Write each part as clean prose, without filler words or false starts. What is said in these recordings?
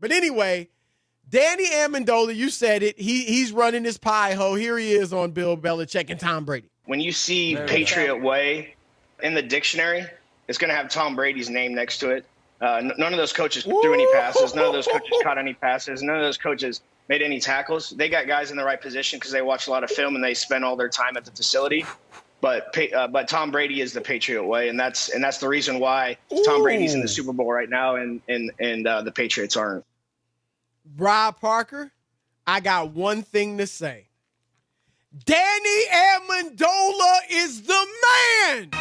But anyway, Danny Amendola, you said it. He's running his pie hole. Here he is on Bill Belichick and Tom Brady. When you see Patriot Way in the dictionary, it's going to have Tom Brady's name next to it. None of those coaches threw any passes. None of those coaches caught any passes. None of those coaches made any tackles. They got guys in the right position because they watch a lot of film and they spend all their time at the facility. But Tom Brady is the Patriot way, and that's the reason why Tom Brady's in the Super Bowl right now, and the Patriots aren't. Rob Parker, I got one thing to say. Danny Amendola is the man.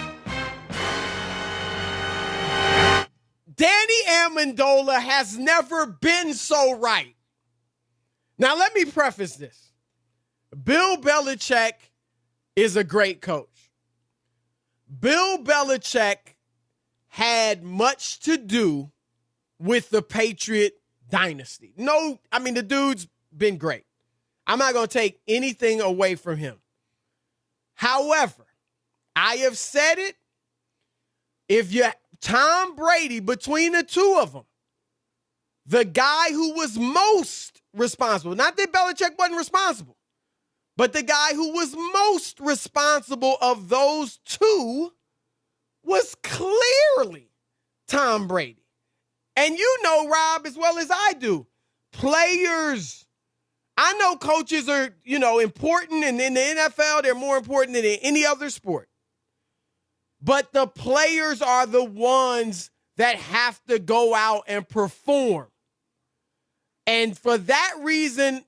Danny Amendola has never been so right. Now, let me preface this. Bill Belichick is a great coach. Bill Belichick had much to do with the Patriot dynasty. The dude's been great. I'm not going to take anything away from him. However, I have said it. If you Tom Brady, between the two of them, the guy who was most responsible, not that Belichick wasn't responsible, but the guy who was most responsible of those two was clearly Tom Brady. And you know, Rob, as well as I do, players, I know coaches are, important, and in the NFL, they're more important than in any other sport. But the players are the ones that have to go out and perform. And for that reason,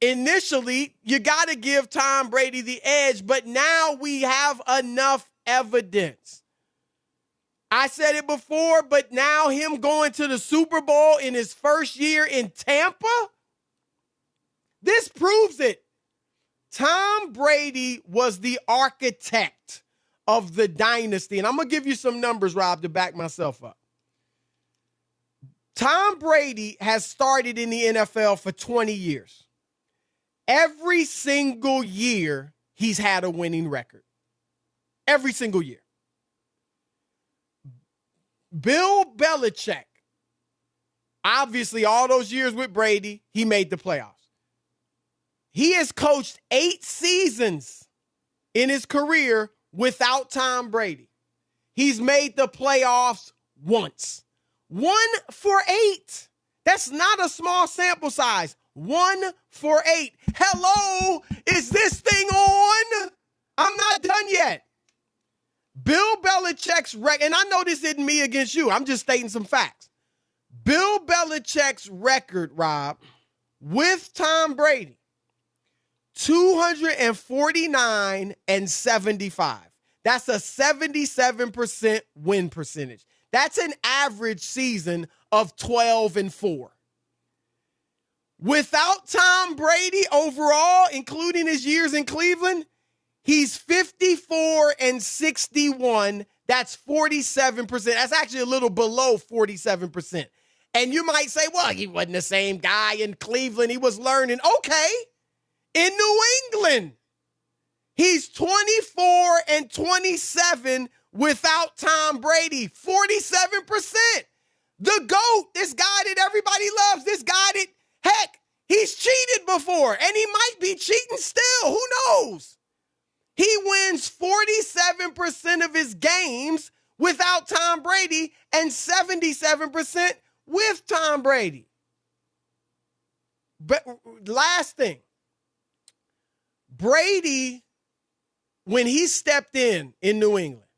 initially, you got to give Tom Brady the edge, but now we have enough evidence. I said it before, but now him going to the Super Bowl in his first year in Tampa, this proves it. Tom Brady was the architect of the dynasty. And I'm going to give you some numbers, Rob, to back myself up. Tom Brady has started in the NFL for 20 years. Every single year, he's had a winning record. Every single year. Bill Belichick, obviously all those years with Brady, he made the playoffs. He has coached 8 seasons in his career without Tom Brady. He's made the playoffs once. 1 for 8. That's not a small sample size. 1 for 8. Hello, is this thing on? I'm not done yet. Bill Belichick's record, and I know this isn't me against you. I'm just stating some facts. Bill Belichick's record, Rob, with Tom Brady, 249-75. That's a 77% win percentage. That's an average season of 12-4. Without Tom Brady overall, including his years in Cleveland, he's 54-61. That's 47%. That's actually a little below 47%. And you might say, well, he wasn't the same guy in Cleveland. He was learning. Okay. In New England, he's 24-27 without Tom Brady. 47%. The GOAT, this guy that everybody loves, this guy that, heck, he's cheated before, and he might be cheating still. Who knows? He wins 47% of his games without Tom Brady and 77% with Tom Brady. But last thing, Brady, when he stepped in New England,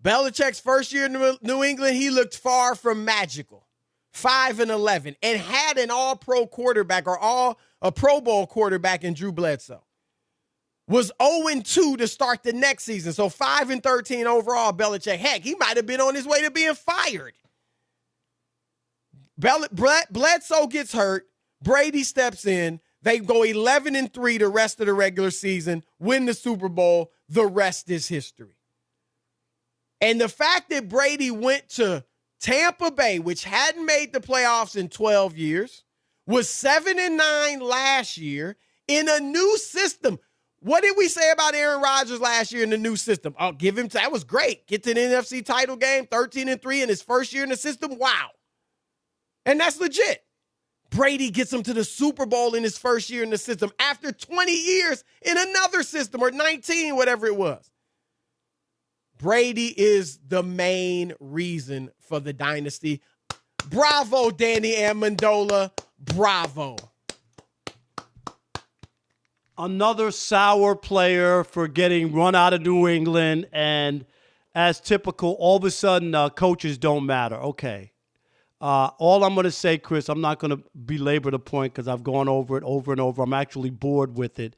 Belichick's first year in New England, he looked far from magical. 5-11, and had an all-pro quarterback or a Pro Bowl quarterback in Drew Bledsoe. Was 0-2 to start the next season. So 5-13 overall, Belichick. Heck, he might have been on his way to being fired. Bledsoe gets hurt. Brady steps in. They go 11-3 the rest of the regular season, win the Super Bowl. The rest is history. And the fact that Brady went to Tampa Bay, which hadn't made the playoffs in 12 years, was 7-9 last year in a new system. What did we say about Aaron Rodgers last year in the new system? I'll give him that was great. Get to the NFC title game, 13-3 in his first year in the system. Wow. And that's legit. Brady gets him to the Super Bowl in his first year in the system after 20 years in another system, or 19, whatever it was. Brady is the main reason for the dynasty. Bravo, Danny Amendola. Bravo. Another sour player for getting run out of New England, and as typical, all of a sudden coaches don't matter. Okay. All I'm going to say, Chris, I'm not going to belabor the point because I've gone over it over and over. I'm actually bored with it.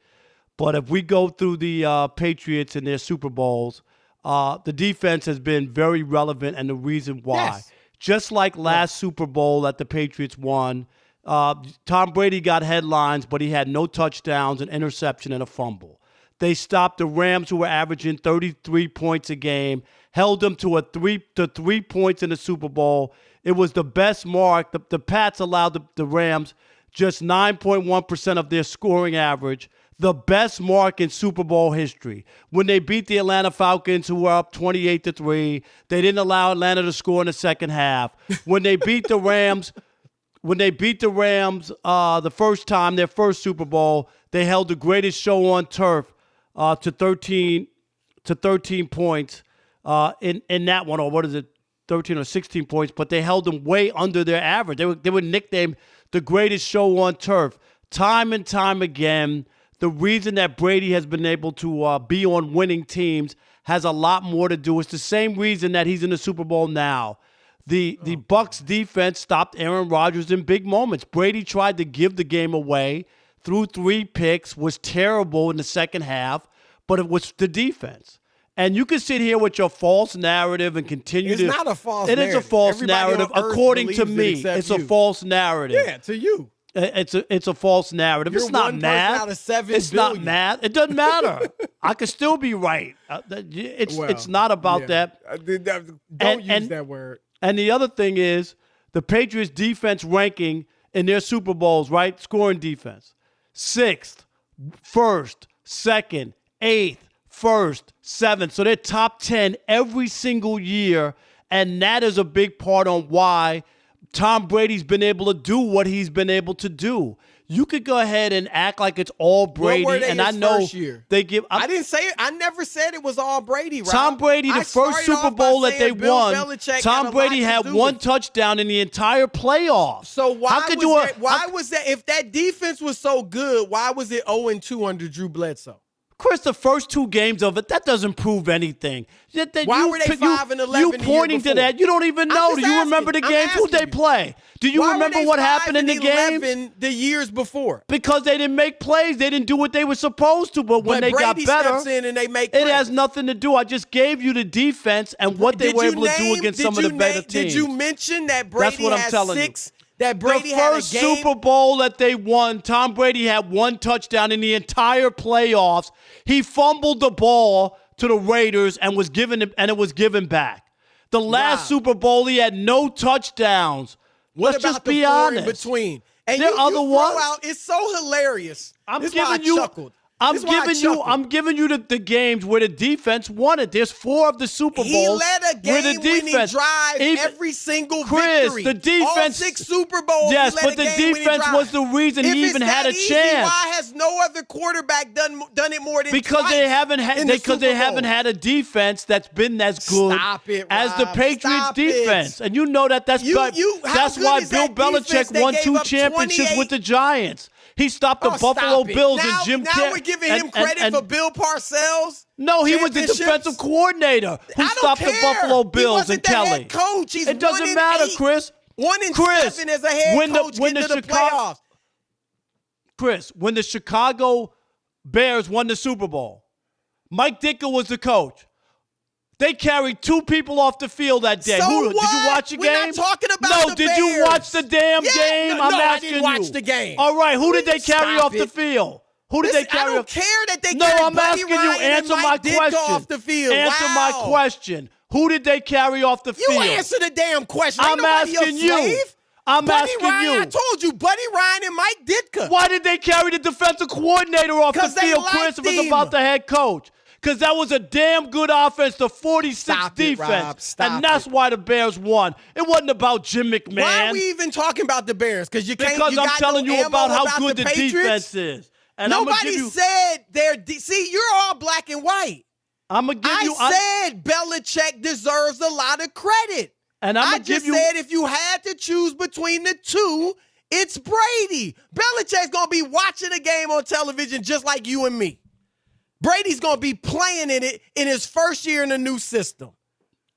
But if we go through the Patriots and their Super Bowls, the defense has been very relevant and the reason why. Yes. Just like last Super Bowl that the Patriots won, Tom Brady got headlines, but he had no touchdowns, an interception, and a fumble. They stopped the Rams, who were averaging 33 points a game, held them to 3 points in the Super Bowl. It was the best mark. The Pats allowed the Rams just 9.1% of their scoring average, the best mark in Super Bowl history. When they beat the Atlanta Falcons, who were up 28-3, they didn't allow Atlanta to score in the second half. When they beat the Rams, the first time, their first Super Bowl, they held the greatest show on turf to 13 points in that one, or what is it? 13 or 16 points, but they held them way under their average. They were nicknamed the greatest show on turf. Time and time again, the reason that Brady has been able to be on winning teams has a lot more to do. It's the same reason that he's in the Super Bowl now. The Bucs defense stopped Aaron Rodgers in big moments. Brady tried to give the game away, threw 3 picks, was terrible in the second half, but it was the defense. And you can sit here with your false narrative and continue It's not a false narrative. It is a false Everybody narrative. on earth According to believes it me, except it's you. a false narrative. Yeah, to you. It's a false narrative. You're it's not one person math. out of 7 it's billion. not math. It doesn't matter. I could still be right. It's not about that. Don't use that word. And the other thing is the Patriots defense ranking in their Super Bowls, right? Scoring defense. 6th, 1st, 2nd, 8th, 1st, 7th. So they're top 10 every single year. And that is a big part on why Tom Brady's been able to do what he's been able to do. You could go ahead and act like it's all Brady. What were they and his I know first year? they give. I didn't say it. I never said it was all Brady, Rob. Tom Brady, the first Super Bowl that they won, Tom Brady had 1 touchdown in the entire playoffs. So why was that? If that defense was so good, why was it 0-2 under Drew Bledsoe? Chris, the first 2 games of it, that doesn't prove anything. Why were they 5-11? You pointing to that? You don't even know. Do you remember the games? Who'd they play? Do you remember what happened in the game? The years before, because they didn't make plays, they didn't do what they were supposed to. But when they got better, steps in and they make it plays. has nothing to do. I just gave you the defense and what they were able to do against some of the better teams. Did you mention that Brady That's what I'm telling 6? That Brady the had first a game? Super Bowl that they won, Tom Brady had 1 touchdown in the entire playoffs. He fumbled the ball to the Raiders and it was given back. The last Super Bowl, he had no touchdowns. What Let's about just be the 4 honest. in between? And there you are other throw ones. out, it's so hilarious. I'm this giving why you. I chuckled. I'm giving you the games where the defense won it. There's 4 of the Super Bowls. He led a game-winning drive every single Chris, victory. the defense. All 6 Super Bowls. Yes, but the defense was the reason he even had a chance. Why has no other quarterback done it more than because twice they haven't had a defense that's been as good as the Patriots defense. And you know that's why Bill Belichick won 2 championships with the Giants. He stopped the Buffalo Bills and Jim Carrey. Now we're giving him credit for Bill Parcells. No, he was the defensive coordinator who stopped the Buffalo Bills and Kelly. Head coach. He's it doesn't matter, 1-8. Chris. 1-7 as a head coach when into the playoffs. Chris, when the Chicago Bears won the Super Bowl, Mike Ditka was the coach. They carried 2 people off the field that day. So Did you watch the game? We're not talking about the Did you watch the damn game? No, I didn't watch the game. All right, who did they carry off the field? Who did they carry off? I don't care that they No, carried I'm Buddy asking you. Ryan Answer and my Mike Ditka question. off the field. Answer my question. Who did they carry off the field? You answer the damn question. I'm asking you. I'm asking you. I told you, Buddy Ryan and Mike Ditka. Why did they carry the defensive coordinator off the field, Chris, if it's about the head coach? because that was a damn good offense, the 46 Stop it, defense. Rob. Stop and that's it. why the Bears won. It wasn't about Jim McMahon. Why are we even talking about the Bears? Because I'm telling you about how good the Patriots? defense is. And Nobody said they're see, you're all black and white. I'm going to give you. I said Belichick deserves a lot of credit. And I just said if you had to choose between the two, it's Brady. Belichick's going to be watching a game on television just like you and me. Brady's going to be playing in it in his first year in the new system.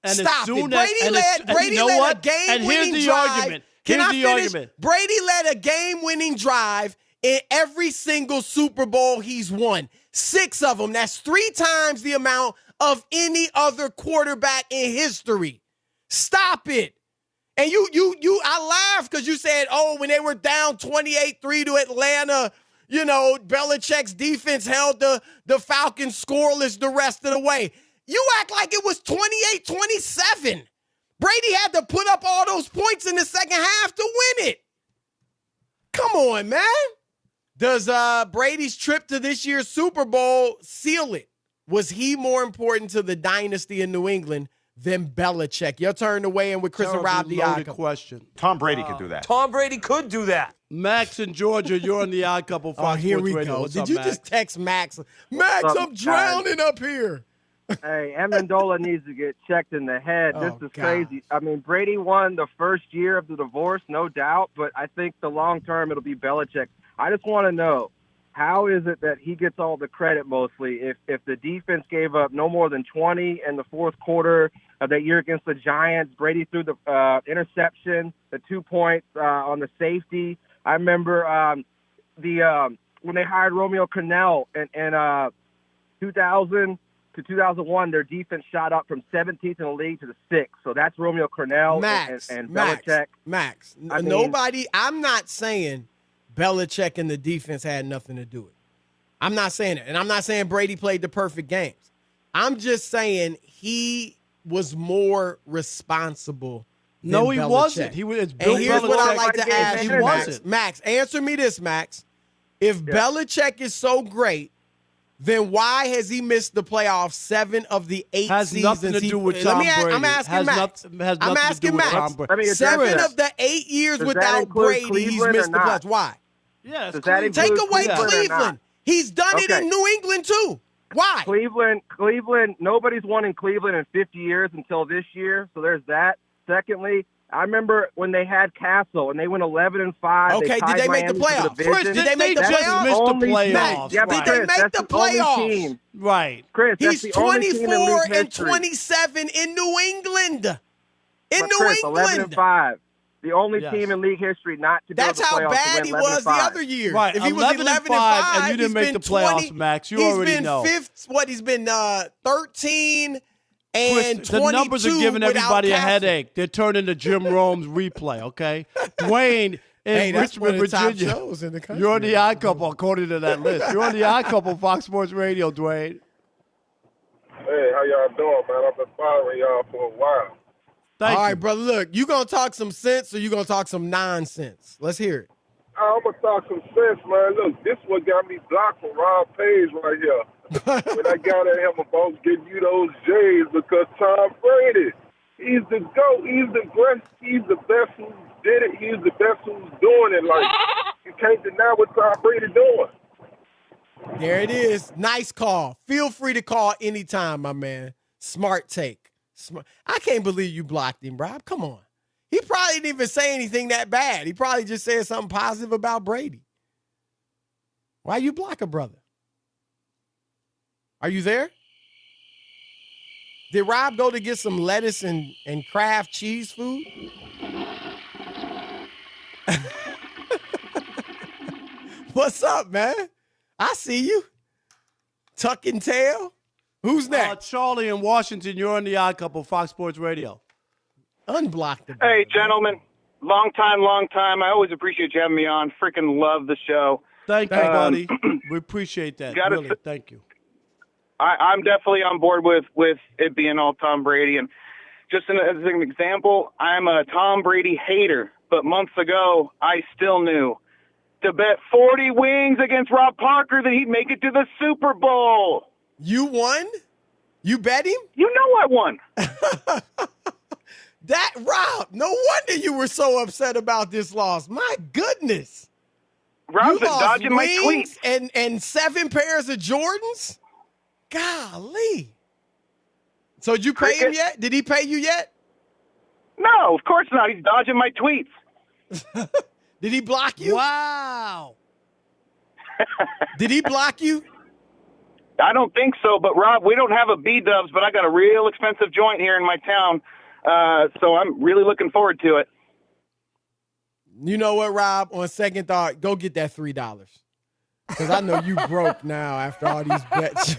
And Stop it. Brady led a game-winning drive. Here's the argument. Brady led a game-winning drive in every single Super Bowl he's won. 6 of them. That's 3 times the amount of any other quarterback in history. Stop it. And I laughed because you said, when they were down 28-3 to Atlanta, Belichick's defense held the Falcons scoreless the rest of the way. You act like it was 28-27. Brady had to put up all those points in the second half to win it. Come on, man. Does Brady's trip to this year's Super Bowl seal it? Was he more important to the dynasty in New England than Belichick? Your turn to weigh in with Chris and Rob the loaded question. Tom Brady could do that. Tom Brady could do that. Max in Georgia, you're on the Odd Couple. Fox here Sports we Radio. go. What's Did up, you Max? just text Max? Max, I'm drowning up here. Hey, Amendola needs to get checked in the head. This is crazy. I mean, Brady won the first year of the divorce, no doubt, but I think the long term it'll be Belichick. I just want to know, how is it that he gets all the credit mostly if the defense gave up no more than 20 in the fourth quarter of that year against the Giants? Brady threw the interception, the 2 points on the safety. I remember when they hired Romeo Crennel in 2000 to 2001, their defense shot up from 17th in the league to the 6th. So that's Romeo Crennel and Belichick. Max, I mean, I'm not saying Belichick and the defense had nothing to do with it. I'm not saying it. And I'm not saying Brady played the perfect games. I'm just saying he was more responsible than No, he Belichick. wasn't. It's Bill And here's Belichick. what I like to ask He you, Max. wasn't. Max, answer me this, Max. If Belichick is so great, then why has he missed the playoffs 7 of the 8 Has seasons? nothing to do with Tom Brady. I'm asking Has Max. has I'm nothing to do asking with Max. Tom Brady. Let me address 7 that. of the 8 years Does that without include Brady, he's Cleveland missed or the not? playoffs. Why? Yeah, Does that Take include away Cleveland or Cleveland. not? He's done it Okay. in New England too. Why? Cleveland, nobody's won in Cleveland in 50 years until this year, so there's that. Secondly, I remember when they had Castle and they went 11-5. Okay, did they make the playoffs? Chris, Did they make the just playoffs? missed the Only- playoffs. Yeah, Did but they Chris, make that's the the only playoffs? team. Right. Chris, that's He's the only team in 24 league and history. 27 in New England. In But New Chris, England. 11-5. The only Yes. team in league history not to go That's to the how playoffs bad to he win was the 11-5. other year. Right, If he was 11-5 11-5 and you didn't make the playoffs, Max, you already know. He's been 13 and Chris, 22 the numbers are giving without everybody a Castle. headache. They're turning to Jim Rome's replay, okay? Dwayne in Hey, that's one Richmond, of the top Virginia. shows in the country. You're on the Odd Couple, according to that list. You're on the Odd Couple, Fox Sports Radio, Dwayne. Hey, how y'all doing, man? I've been following y'all for a while. Thank All you. right, brother, look, you going to talk some sense or you going to talk some nonsense? Let's hear it. I'm going to talk some sense, man. Look, this is what got me blocked from Rob Page right here. When I got at him about getting you those J's because Tom Brady, he's the GOAT. He's the great. He's the best who did it. He's the best who's doing it. Like, you can't deny what Tom Brady doing. There it is. Nice call. Feel free to call anytime, my man. Smart take. I can't believe you blocked him, Rob. Come on. He probably didn't even say anything that bad. He probably just said something positive about Brady. Why you block a brother? Are you there? Did Rob go to get some lettuce and Kraft cheese food? What's up, man? I see you. Tuck and tail. Who's next? Charlie in Washington, you're on the Odd Couple, Fox Sports Radio. Unblock the brother, Hey, man. gentlemen. Long time. I always appreciate you having me on. Freaking love the show. Thank you, buddy. We appreciate that. Gotta Really, s- thank you. I'm definitely on board with it being all Tom Brady. And just as an example, I'm a Tom Brady hater. But months ago, I still knew to bet 40 wings against Rob Parker that he'd make it to the Super Bowl. You won? You bet him? You know I won. That, Rob, no wonder you were so upset about this loss. My goodness. Rob's You lost dodging my wings tweets. and 7 pairs of Jordans? Golly. So did you pay him yet? Did he pay you yet? No, of course not. He's dodging my tweets. Did he block you? Wow. Did he block you? I don't think so, but Rob, we don't have a B-dubs, but I got a real expensive joint here in my town, so I'm really looking forward to it. You know what, Rob? On second thought, go get that $3. Because I know you broke now after all these bets.